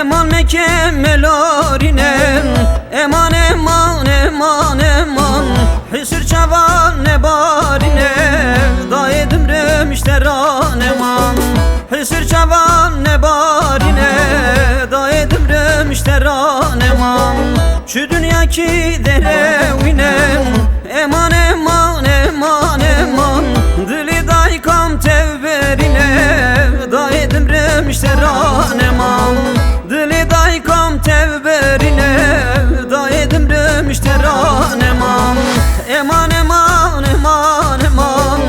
eman mekemelorinem, eman eman eman eman, hisir çavan ne barine, dayedim remişteran eman, hisir çavan ne barine, dayedim remişteran eman, şu dünya ki derevinem, eman eman eman eman, dili daykam tevberine, dayedim remişteran eman, dili daykam tevberine, dayedim remişteran eman, eman eman eman eman,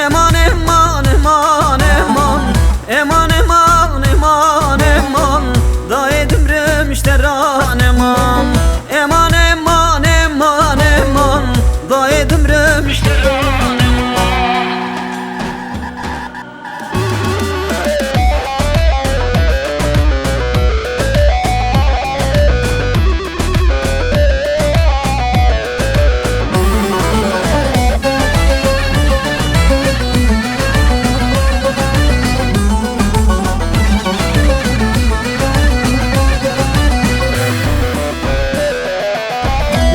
eman eman eman eman, eman eman eman eman, dayedim remişteran eman, eman eman eman eman, dayedim remişteran eman.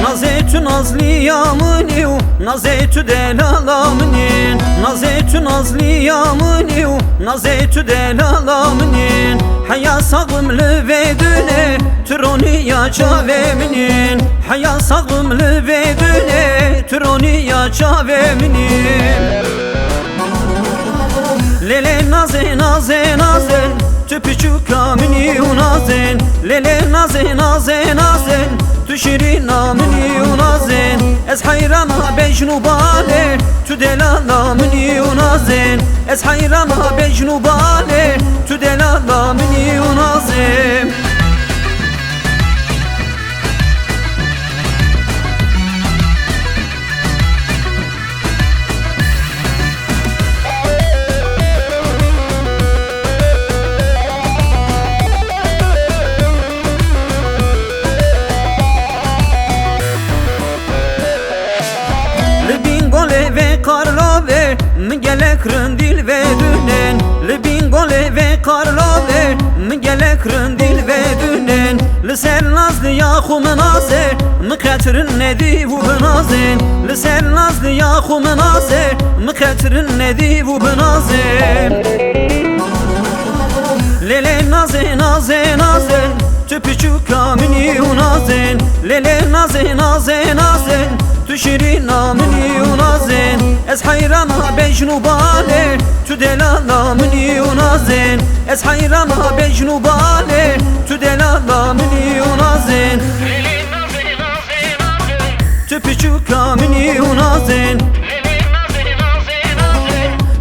Nazeytü nazliyamıniv, nazeytü delalamınin, nazeytü nazliyamıniv, nazeytü delalamınin, haya sağımlı vedüne, türoniya çaveminin, haya sağımlı vedüne, türoniya çaveminin. Lele naze naze naze, tüpücük amini unazen, lele naze naze naze, tüşirin amini unazen, ez hayrama bejnubale, tüdelalamini unazen, ez hayrama bejnubale, tüdelalamini unazen. Mgele krındil ve dünen, libingole ve karlove, mgele krındil ve dünen, lisen nazlı yahu menaze, mketrin nedi vu benazen, lisen nazlı yahu menaze, mketrin nedi vu benazen. Lele naze naze naze, tüpücük amini unazen, lele naze naze naze, tüşirin amini unazen, ez hayrama bejnubale, tüdelalamini unazen, ez hayrama bejnubale, tüdelalamini unazen. Tüpücük amini unazen,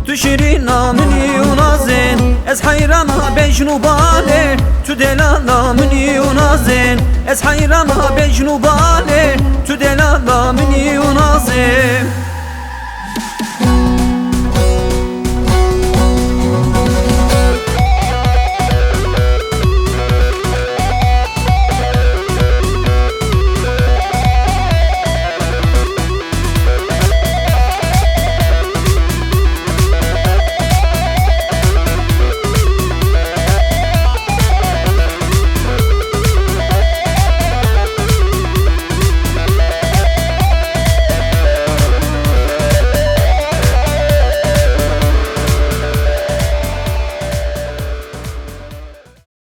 tüşirin amini unazen, ez hayrama bejnubale, tüdelalamini unazen, ez hayrama bejnubale, tüdelalamini unazen.